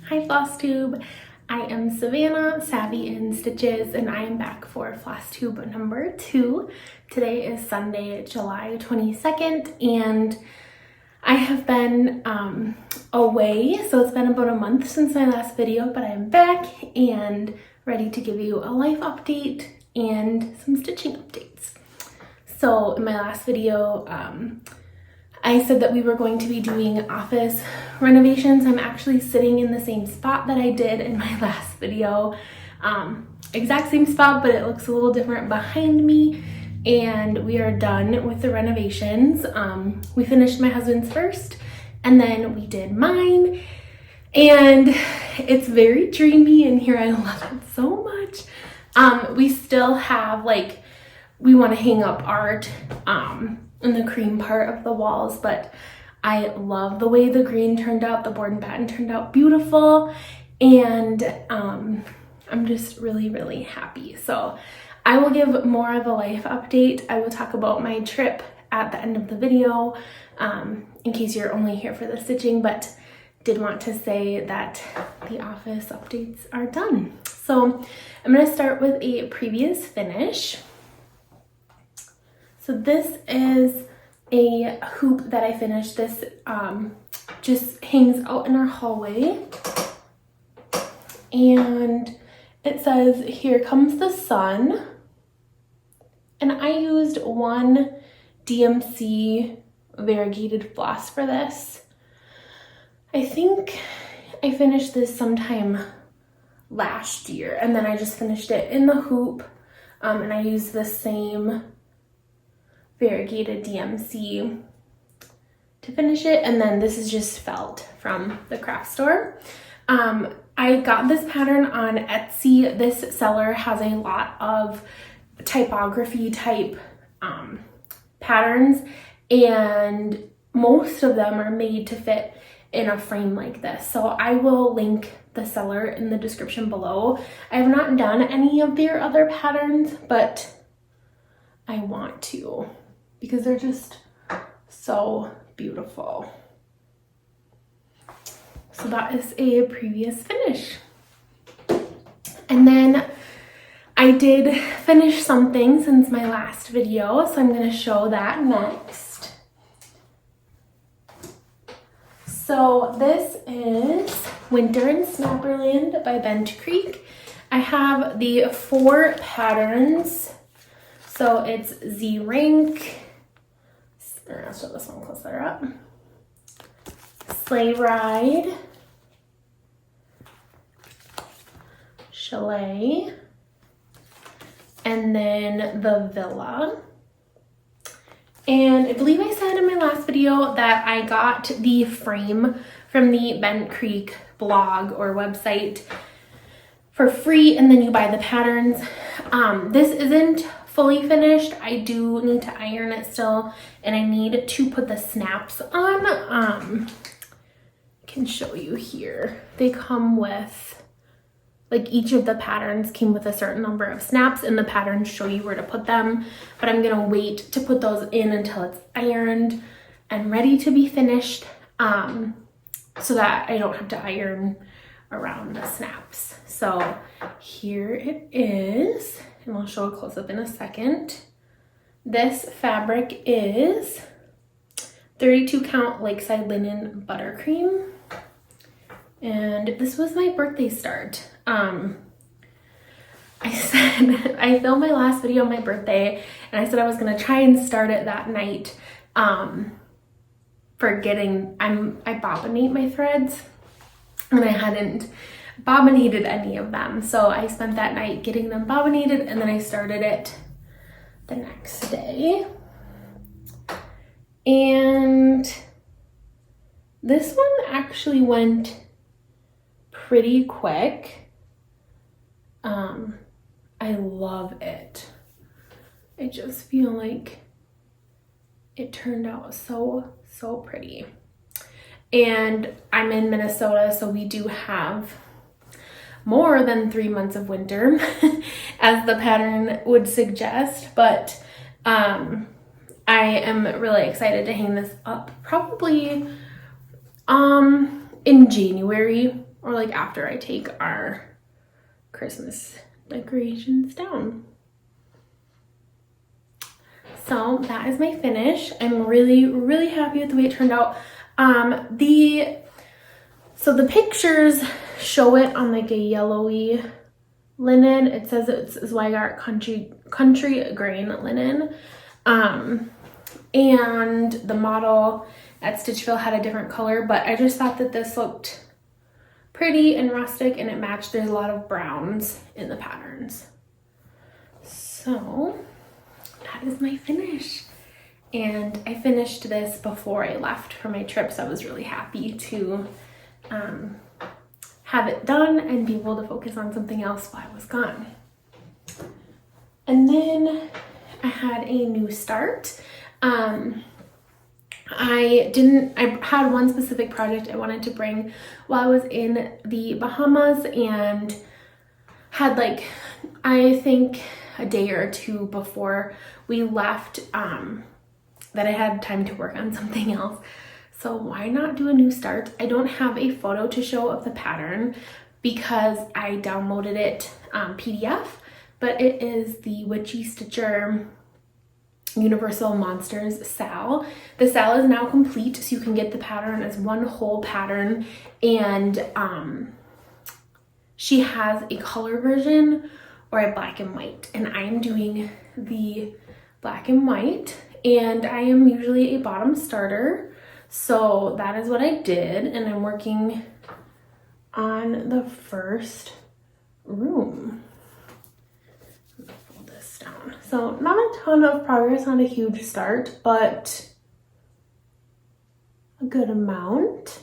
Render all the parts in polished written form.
Hi FLOSSTUBE, I am Savannah, Savvy in Stitches, and I am back for FLOSSTUBE number 2. Today is Sunday, July 22nd, and I have been away, so it's been about a month since my last video, but I'm back and ready to give you a life update and some stitching updates. So in my last video, I said that we were going to be doing office renovations. I'm actually sitting in the same spot that I did in my last video. Exact same spot, but it looks a little different behind me. And we are done with the renovations. We finished my husband's first, and then we did mine. And it's very dreamy in here. I love it so much. We still have, like, we want to hang up art in the cream part of the walls, but I love the way the green turned out. The board and batten turned out beautiful, and I'm just really happy. So I will give more of a life update. I will talk about my trip at the end of the video in case you're only here for the stitching, but did want to say that the office updates are done. So I'm going to start with a previous finish. So this is a hoop that I finished. This just hangs out in our hallway. And it says, "Here comes the sun." And I used one DMC variegated floss for this. I think I finished this sometime last year, and then I just finished it in the hoop, and I used the same variegated DMC to finish it, and then this is just felt from the craft store. I got this pattern on Etsy. This seller has a lot of typography type patterns, and most of them are made to fit in a frame like this. So I will link the seller in the description below. I have not done any of their other patterns, but I want to, because they're just so beautiful. So that is a previous finish. And then I did finish something since my last video, so I'm going to show that next. So this is Winter in Snapperland by Bent Creek. I have the 4 patterns. So it's Z-Rink, I'll show this one closer up, Sleigh Ride, Chalet, and then the Villa. And I believe I said in my last video that I got the frame from the Bent Creek blog or website for free, and then you buy the patterns. This isn't fully finished. I do need to iron it still, and I need to put the snaps on. I can show you here. They come with, like, each of the patterns came with a certain number of snaps, and the patterns show you where to put them, but I'm gonna wait to put those in until it's ironed and ready to be finished, so that I don't have to iron around the snaps. So here it is, and I'll show a close-up in a second. This fabric is 32 count Lakeside Linen Buttercream, and this was my birthday start. I said, I filmed my last video on my birthday, and I said I was gonna try and start it that night, forgetting I bobbinate my threads, and I hadn't bobbinated any of them. So I spent that night getting them bobbinated, and then I started it the next day. And this one actually went pretty quick. I love it. I just feel like it turned out so pretty. And I'm in Minnesota, so we do have more than 3 months of winter, as the pattern would suggest, but I am really excited to hang this up probably in January or like after I take our Christmas decorations down. So that is my finish. I'm really happy with the way it turned out. So the pictures show it on like a yellowy linen. It says it's Zweigart country grain linen. And the model at Stitchville had a different color, but I just thought that this looked pretty and rustic and it matched. There's a lot of browns in the patterns. So that is my finish. And I finished this before I left for my trip, so I was really happy to have it done and be able to focus on something else while I was gone. And then I had a new start. I had one specific project I wanted to bring while I was in the Bahamas, and had like, I think a day or two before we left, that I had time to work on something else. So why not do a new start? I don't have a photo to show of the pattern because I downloaded it PDF, but it is the Witchy Stitcher Universal Monsters SAL. The SAL is now complete, so you can get the pattern as one whole pattern, and she has a color version or a black and white, and I'm doing the black and white, and I am usually a bottom starter, so that is what I did, and I'm working on the first room. Fold this down. So not a ton of progress, not a huge start, but a good amount.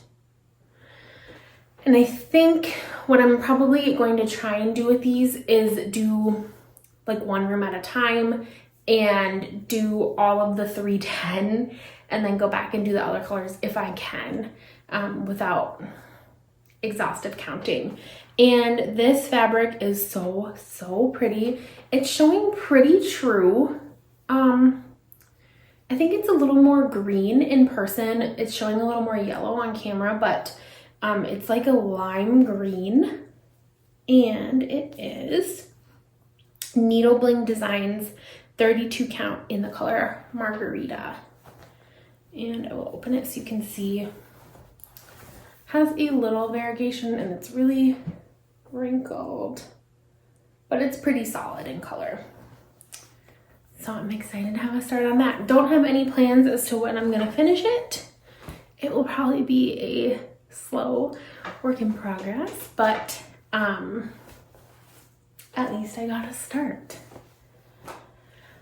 And I think what I'm probably going to try and do with these is do like one room at a time and do all of the 310 and then go back and do the other colors if I can, without exhaustive counting. And this fabric is so pretty. It's showing pretty true. I think it's a little more green in person. It's showing a little more yellow on camera, but it's like a lime green, and it is Needle Bling Designs 32 count in the color Margarita. And I will open it so you can see. Has a little variegation and it's really wrinkled, but it's pretty solid in color. So I'm excited to have a start on that. Don't have any plans as to when I'm gonna finish it. It will probably be a slow work in progress, but at least I got a start.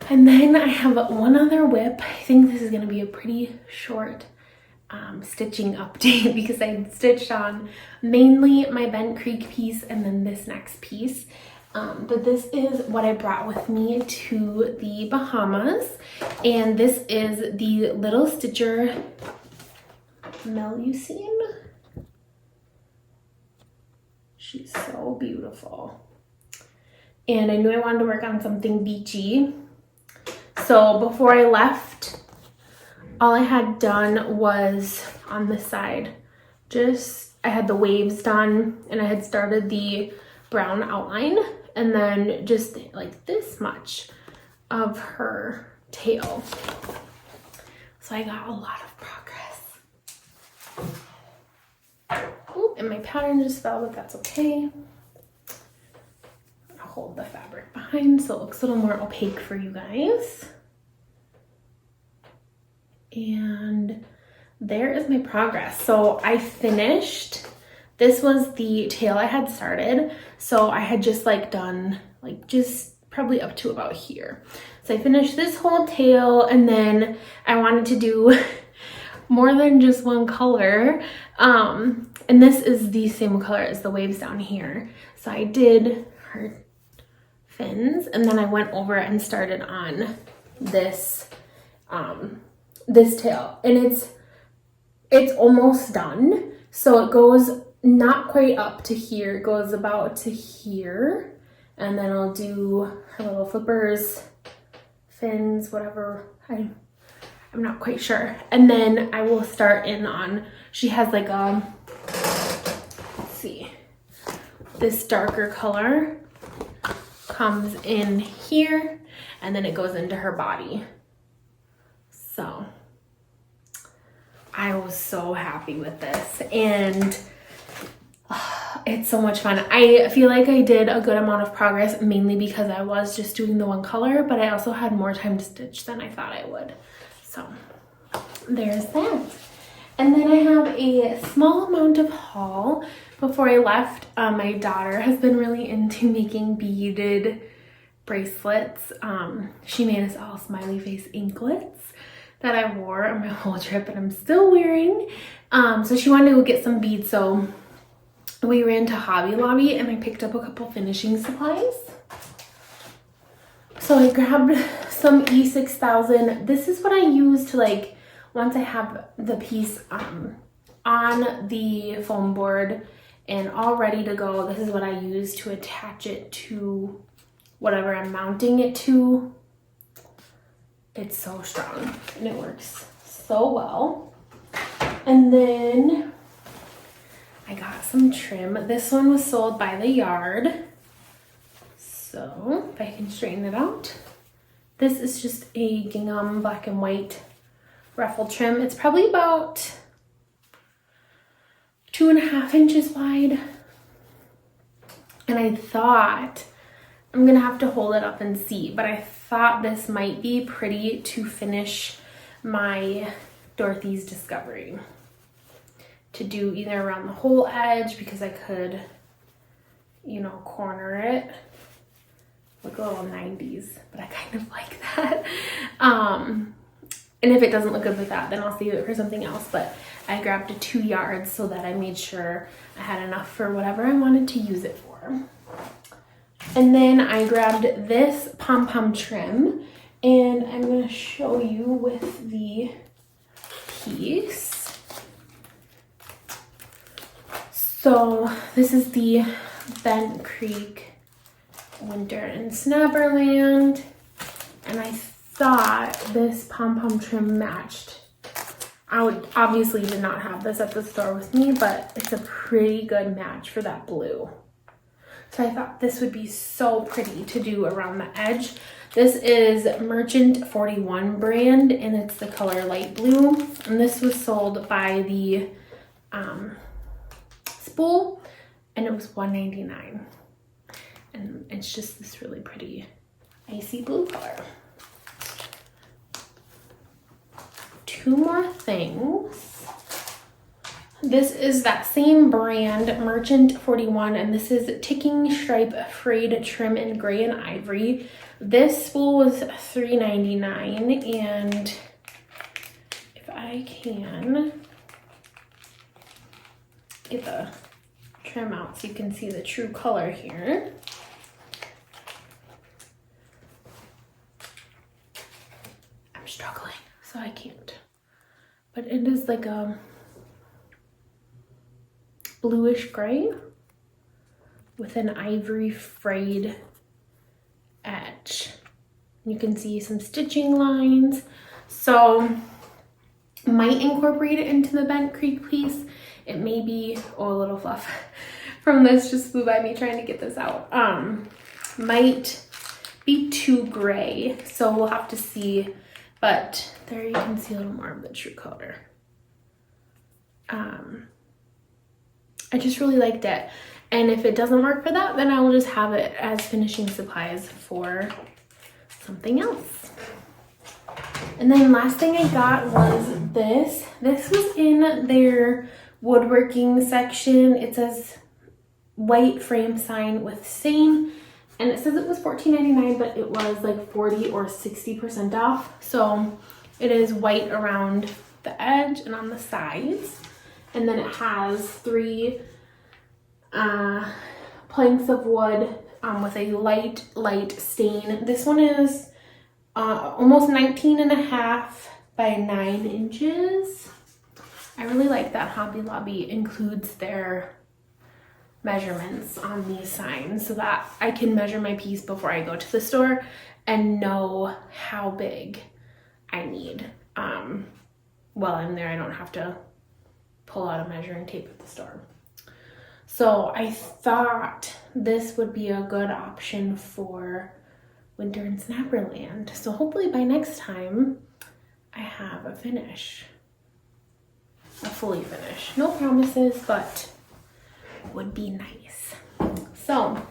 And then I have one other whip. I think this is gonna be a pretty short stitching update because I stitched on mainly my Bent Creek piece and then this next piece. But this is what I brought with me to the Bahamas, and this is the Little Stitcher Melusine. She's so beautiful. And I knew I wanted to work on something beachy. So before I left, all I had done was on this side, I had the waves done and I had started the brown outline and then just like this much of her tail. So I got a lot of progress. Ooh, and my pattern just fell, but that's okay. I'll hold the fabric behind so it looks a little more opaque for you guys. And there is my progress. So I finished, this was the tail I had started. So I had just like done like just probably up to about here. So I finished this whole tail, and then I wanted to do more than just one color. And this is the same color as the waves down here. So I did her fins, and then I went over and started on this this tail, and it's almost done. So it goes not quite up to here, it goes about to here, and then I'll do her little flippers, fins, whatever, I'm not quite sure. And then I will start in on, she has like a, let's see, this darker color comes in here and then it goes into her body. So I was so happy with this, and it's so much fun. I feel like I did a good amount of progress, mainly because I was just doing the one color, but I also had more time to stitch than I thought I would. So there's that. And then I have a small amount of haul. Before I left, my daughter has been really into making beaded bracelets. She made us all smiley face anklets that I wore on my whole trip and I'm still wearing. So she wanted to go get some beads, so we ran to Hobby Lobby and I picked up a couple finishing supplies. So I grabbed some E6000. This is what I use to, like, once I have the piece on the foam board and all ready to go, this is what I use to attach it to whatever I'm mounting it to. It's so strong and it works so well. And then I got some trim. This one was sold by the yard. So if I can straighten it out. This is just a gingham black and white ruffle trim. It's probably about 2.5 inches wide. And I thought, I'm gonna have to hold it up and see, but I thought this might be pretty to finish my Dorothy's Discovery. To do either around the whole edge, because I could, you know, corner it. Look a little 90s, but I kind of like that. And if it doesn't look good with that, then I'll save it for something else. But I grabbed a 2 yards so that I made sure I had enough for whatever I wanted to use it for. And then I grabbed this pom-pom trim, and I'm gonna show you with the piece. So this is the Bent Creek Winter in Snapperland, and I thought this pom-pom trim matched. I would obviously did not have this at the store with me, but it's a pretty good match for that blue. So I thought this would be so pretty to do around the edge. This is Merchant 41 brand, and it's the color light blue. And this was sold by the spool, and it was $1.99. And it's just this really pretty icy blue color. 2 more things. This is that same brand, Merchant 41, and this is Ticking Stripe Frayed Trim in Gray and Ivory. This spool was $3.99, and if I can get the trim out so you can see the true color here. I'm struggling, so I can't. But it is like a bluish gray with an ivory frayed edge. You can see some stitching lines. So might incorporate it into the Bent Creek piece. It may be, oh, a little fluff from this just flew by me trying to get this out. Might be too gray, so we'll have to see. But there you can see a little more of the true color. I just really liked it. And if it doesn't work for that, then I will just have it as finishing supplies for something else. And then last thing I got was this. This was in their woodworking section. It says white frame sign with same. And it says it was $14.99, but it was like 40 or 60% off. So it is white around the edge and on the sides. And then it has 3 planks of wood with a light stain. This one is almost 19.5 by 9 inches. I really like that Hobby Lobby includes their measurements on these signs so that I can measure my piece before I go to the store and know how big I need. While I'm there, I don't have to pull out a measuring tape at the store. So I thought this would be a good option for winter in Snapperland. So hopefully by next time I have a finish, a fully finish. No promises, but would be nice. So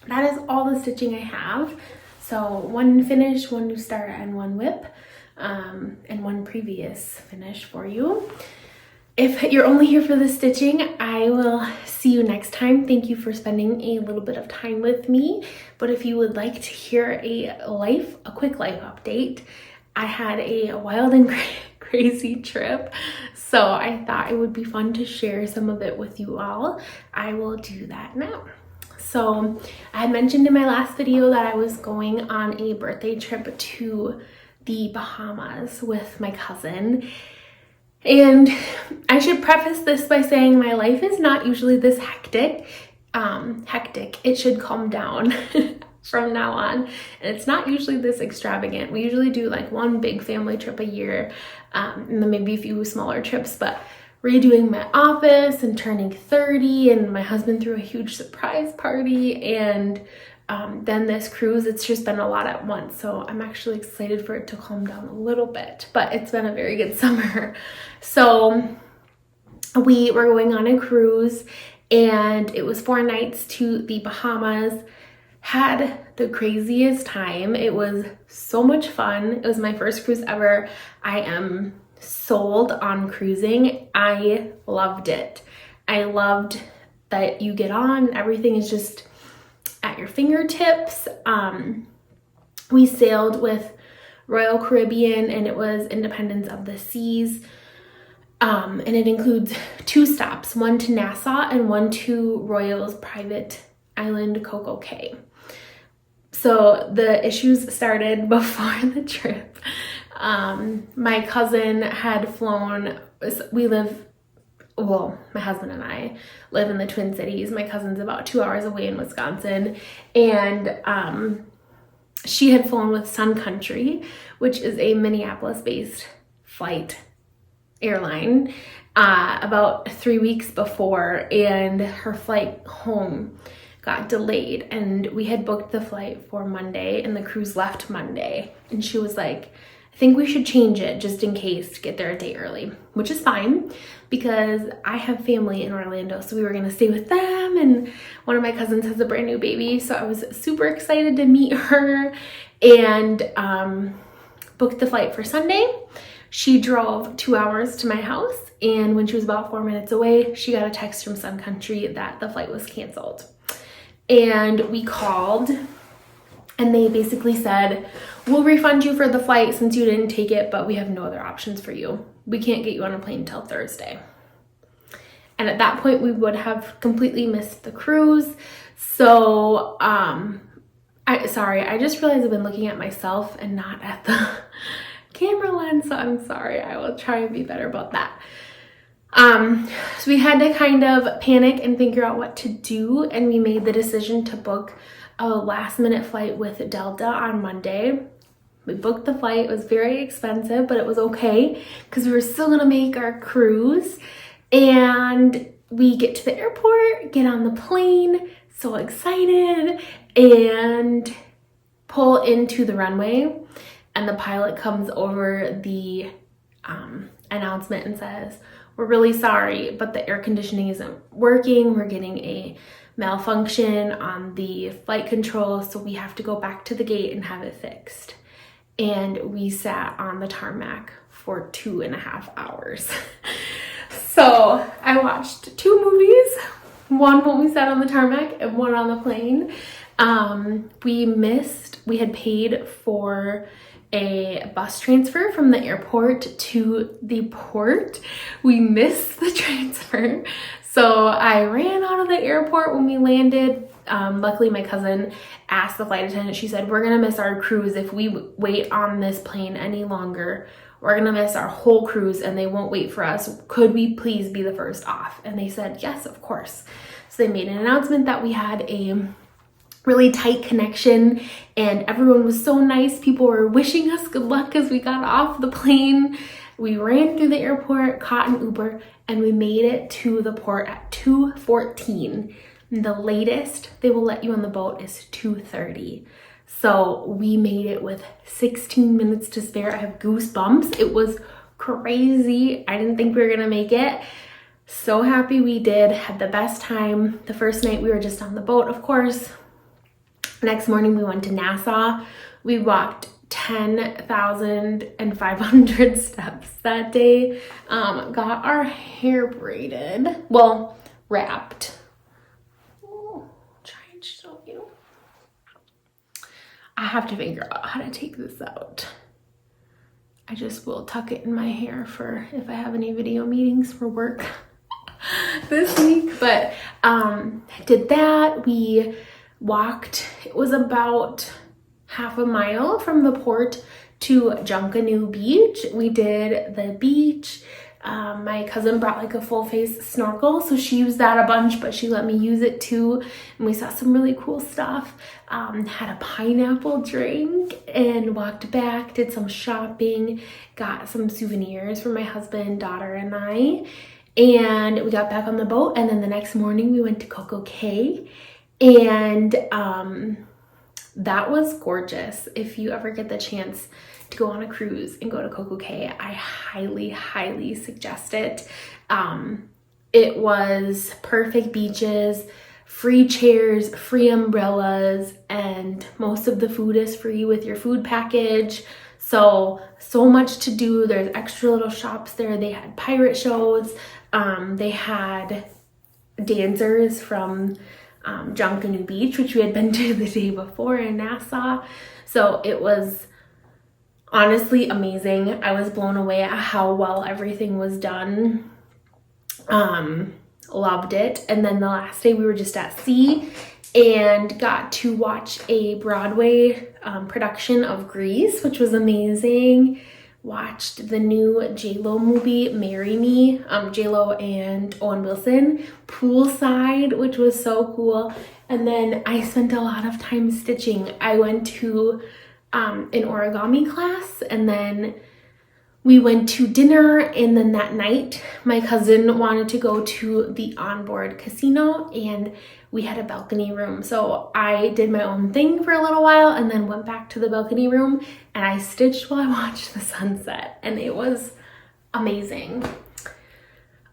that is all the stitching I have. So one finish, one new start, and one whip, and one previous finish for you. If you're only here for the stitching, I will see you next time. Thank you for spending a little bit of time with me. But if you would like to hear a quick life update, I had a wild and crazy trip, so I thought it would be fun to share some of it with you all. I will do that now. So I had mentioned in my last video that I was going on a birthday trip to the Bahamas with my cousin. And I should preface this by saying my life is not usually this hectic. It should calm down from now on. And it's not usually this extravagant. We usually do like one big family trip a year, and then maybe a few smaller trips, but redoing my office and turning 30, and my husband threw a huge surprise party, and then this cruise, it's just been a lot at once. So I'm actually excited for it to calm down a little bit, but it's been a very good summer. So we were going on a cruise, and it was 4 nights to the Bahamas. Had the craziest time. It was so much fun. It was my first cruise ever. I am sold on cruising. I loved it. I loved that you get on, everything is just at your fingertips. We sailed with Royal Caribbean, and it was Independence of the Seas. And it includes 2 stops, one to Nassau and one to Royal's private island, Coco Cay. So the issues started before the trip. My cousin had flown, my husband and I live in the Twin Cities. My cousin's about 2 hours away in Wisconsin, and she had flown with Sun Country, which is a Minneapolis-based airline, about 3 weeks before, and her flight home got delayed, and we had booked the flight for Monday, and the cruise left Monday, and she was like, I think we should change it just in case to get there a day early, which is fine because I have family in Orlando, so we were gonna stay with them, and one of my cousins has a brand new baby, so I was super excited to meet her, and booked the flight for Sunday. She drove 2 hours to my house, and when she was about 4 minutes away, she got a text from Sun Country that the flight was canceled. And we called, and they basically said, we'll refund you for the flight since you didn't take it, but we have no other options for you. We can't get you on a plane until Thursday. And at that point, we would have completely missed the cruise. So, I just realized I've been looking at myself and not at the camera lens, so I'm sorry. I will try and be better about that. So we had to kind of panic and figure out what to do, and we made the decision to book a last minute flight with Delta on Monday. We booked the flight. It was very expensive, but it was okay because we were still gonna make our cruise. And we get to the airport, get on the plane, so excited, and pull into the runway, and the pilot comes over the announcement and says, we're really sorry, but the air conditioning isn't working. We're getting a malfunction on the flight control, so we have to go back to the gate and have it fixed. And we sat on the tarmac for 2.5 hours. So I watched 2 movies, one when we sat on the tarmac and one on the plane. We had paid for a bus transfer from the airport to the port. We missed the transfer, so I ran out of the airport when we landed. Luckily, my cousin asked the flight attendant, she said, we're gonna miss our cruise if we wait on this plane any longer. We're gonna miss our whole cruise and they won't wait for us. Could we please be the first off? And they said, yes, of course. So they made an announcement that we had a really tight connection, and everyone was so nice. People were wishing us good luck as we got off the plane. We ran through the airport, caught an Uber, and we made it to the port at 2:14. The latest they will let you on the boat is 2:30. So we made it with 16 minutes to spare. I have goosebumps. It was crazy. I didn't think we were gonna make it. So happy we did. Had the best time. The first night we were just on the boat, of course. Next morning we went to Nassau. We walked 10,500 steps that day. Got our hair braided. Well, wrapped. Try and show you. I have to figure out how to take this out. I just will tuck it in my hair for if I have any video meetings for work this week. But did that. We walked. It was about half a mile from the port to Junkanoo Beach. We did the beach. My cousin brought like a full face snorkel, so she used that a bunch, but she let me use it too. And we saw some really cool stuff. Had a pineapple drink and walked back, did some shopping, got some souvenirs for my husband, daughter, and I. And we got back on the boat, and then the next morning we went to Coco Cay, and that was gorgeous. If you ever get the chance to go on a cruise and go to Coco Cay, I highly, highly suggest it. It was perfect beaches, free chairs, free umbrellas, and most of the food is free with your food package. So much to do. There's extra little shops there. They had pirate shows. They had dancers from Junkanoo Beach, which we had been to the day before in Nassau. So it was honestly amazing. I was blown away at how well everything was done. Loved it. And then the last day we were just at sea and got to watch a Broadway production of Grease, which was amazing. Watched the new J-Lo movie, Marry Me, J-Lo and Owen Wilson, poolside, which was so cool. And then I spent a lot of time stitching. I went to an origami class, and then we went to dinner, and then that night my cousin wanted to go to the onboard casino, and we had a balcony room. So I did my own thing for a little while and then went back to the balcony room and I stitched while I watched the sunset, and it was amazing.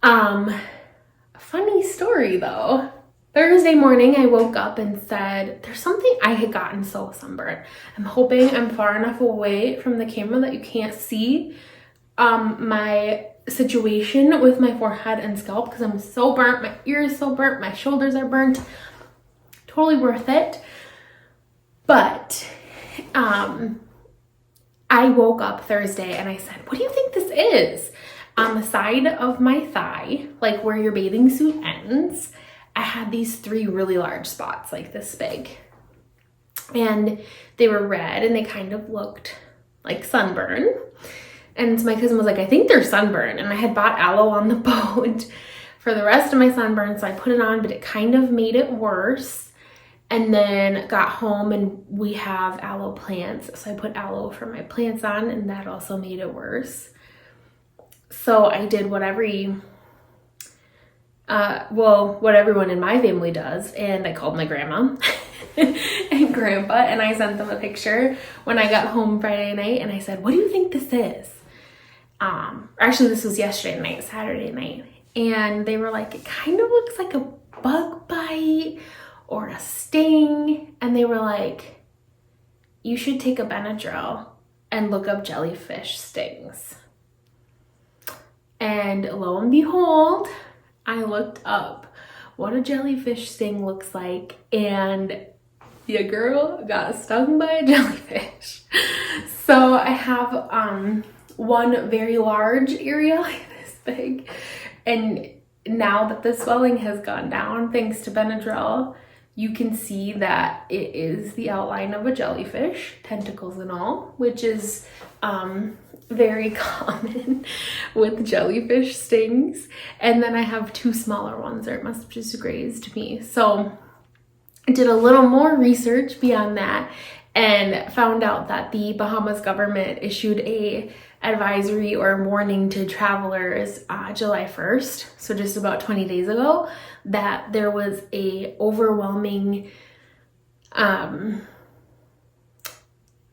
Funny story though. Thursday morning, I woke up and said, there's something. I had gotten so sunburned. I'm hoping I'm far enough away from the camera that you can't see my situation with my forehead and scalp, because I'm so burnt. My ears so burnt. My shoulders are burnt. Totally worth it. But I woke up Thursday and I said, what do you think this is? On the side of my thigh, like where your bathing suit ends, I had these 3 really large spots, like this big. And they were red and they kind of looked like sunburn. And so my cousin was like, I think they're sunburn. And I had bought aloe on the boat for the rest of my sunburn. So I put it on, but it kind of made it worse. And then got home and we have aloe plants. So I put aloe for my plants on, and that also made it worse. So I did what what everyone in my family does, and I called my grandma and grandpa, and I sent them a picture when I got home Friday night, and I said, what do you think this is? Actually, this was yesterday night, Saturday night, and they were like, it kind of looks like a bug bite or a sting, and they were like, you should take a Benadryl and look up jellyfish stings. And lo and behold, I looked up what a jellyfish sting looks like, and your girl got stung by a jellyfish. So I have one very large area, like this big, and now that the swelling has gone down thanks to Benadryl, you can see that it is the outline of a jellyfish, tentacles and all, which is very common with jellyfish stings. And then I have 2 smaller ones, or it must have just grazed me. So I did a little more research beyond that, and found out that the Bahamas government issued a advisory or warning to travelers July 1st, so just about 20 days ago, that there was a overwhelming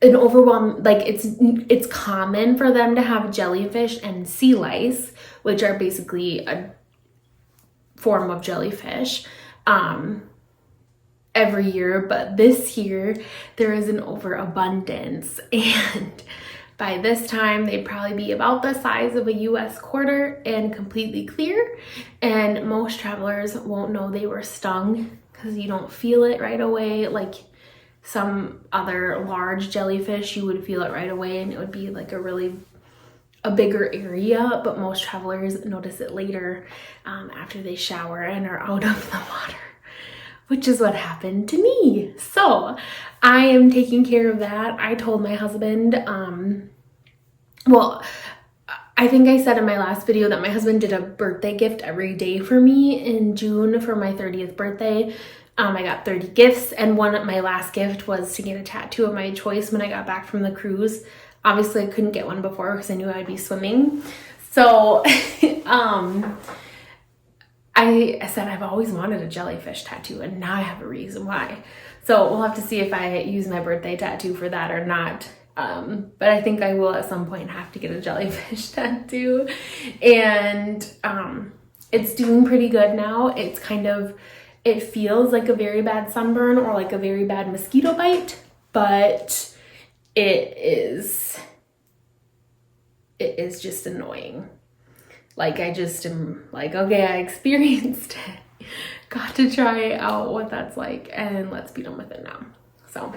like it's common for them to have jellyfish and sea lice, which are basically a form of jellyfish, every year, but this year there is an overabundance, and by this time they'd probably be about the size of a US quarter and completely clear, and most travelers won't know they were stung because you don't feel it right away. Like some other large jellyfish, you would feel it right away and it would be like a bigger area, but most travelers notice it later after they shower and are out of the water, which is what happened to me. So I am taking care of that. I told my husband, well, I think I said in my last video that my husband did a birthday gift every day for me in June for my 30th birthday. I got 30 gifts, and my last gift was to get a tattoo of my choice when I got back from the cruise. Obviously I couldn't get one before because I knew I'd be swimming. So I said I've always wanted a jellyfish tattoo, and now I have a reason why. So we'll have to see if I use my birthday tattoo for that or not. But I think I will at some point have to get a jellyfish tattoo. And it's doing pretty good now. It feels like a very bad sunburn or like a very bad mosquito bite, but it is just annoying. Like I just am like, okay, I experienced it. Got to try out what that's like, and let's be done with it now. So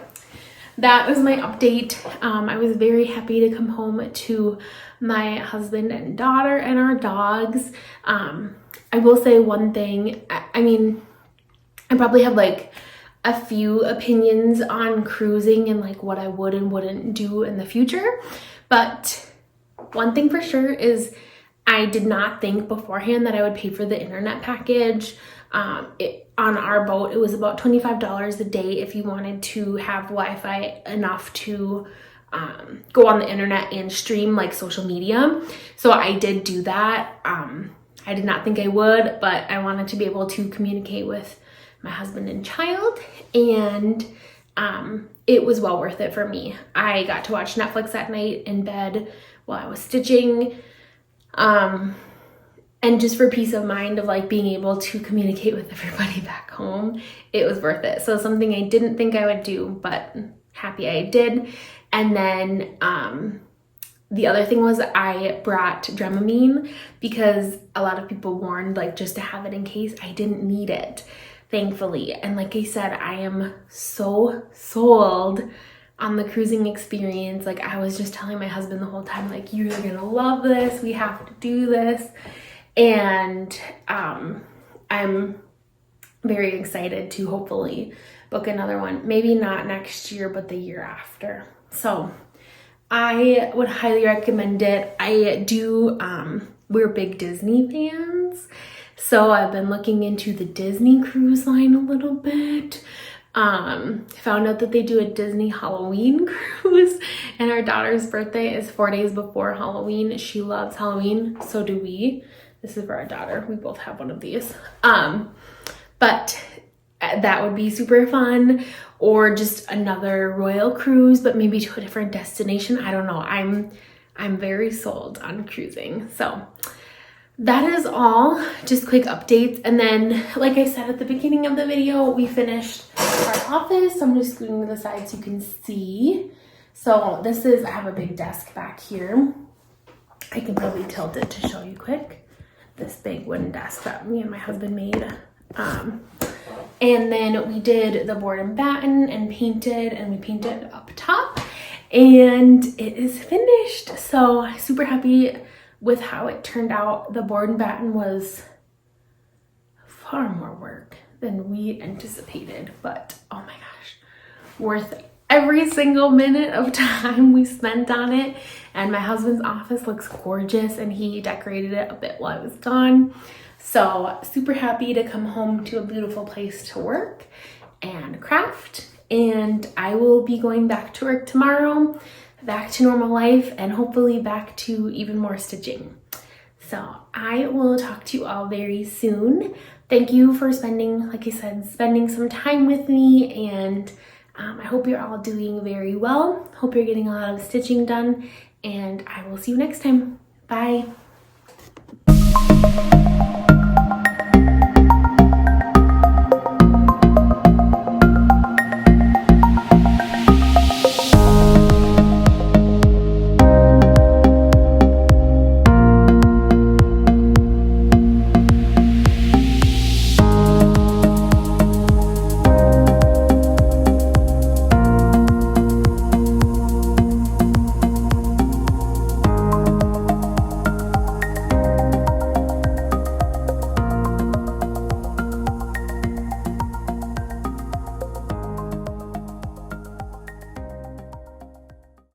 that was my update. I was very happy to come home to my husband and daughter and our dogs. I will say one thing. I mean, I probably have like a few opinions on cruising and like what I would and wouldn't do in the future. But one thing for sure is I did not think beforehand that I would pay for the internet package. On our boat, it was about $25 a day if you wanted to have Wi-Fi enough to go on the internet and stream like social media. So I did do that. I did not think I would, but I wanted to be able to communicate with my husband and child, and it was well worth it for me. I got to watch Netflix at night in bed while I was stitching, and just for peace of mind of like being able to communicate with everybody back home, it was worth it. So something I didn't think I would do, but happy I did. And then the other thing was I brought Dramamine because a lot of people warned like just to have it in case. I didn't need it, thankfully. And like I said, I am so sold on the cruising experience. Like I was just telling my husband the whole time, like, you're gonna love this, we have to do this. And I'm very excited to hopefully book another one, maybe not next year, but the year after. So I would highly recommend it. We're big Disney fans, so I've been looking into the Disney cruise line a little bit. Found out that they do a Disney Halloween cruise, and our daughter's birthday is 4 days before Halloween. She loves Halloween, so do we. This is for our daughter. We both have one of these. But that would be super fun, or just another royal cruise, but maybe to a different destination. I don't know. I'm very sold on cruising. So that is all, just quick updates. And then, like I said at the beginning of the video, we finished our office. I'm just scooting to the side so you can see. So I have a big desk back here. I can probably tilt it to show you quick. This big wooden desk that me and my husband made. And then we did the board and batten and painted, and we painted up top, and it is finished. So super happy with how it turned out. The board and batten was far more work than we anticipated, but oh my gosh, worth every single minute of time we spent on it. And my husband's office looks gorgeous, and he decorated it a bit while I was gone. So super happy to come home to a beautiful place to work and craft. and I will be going back to work tomorrow, back to normal life, and hopefully back to even more stitching. So I will talk to you all very soon. Thank you for spending, like I said, spending some time with me, and I hope you're all doing very well. Hope you're getting a lot of stitching done, and I will see you next time. Bye.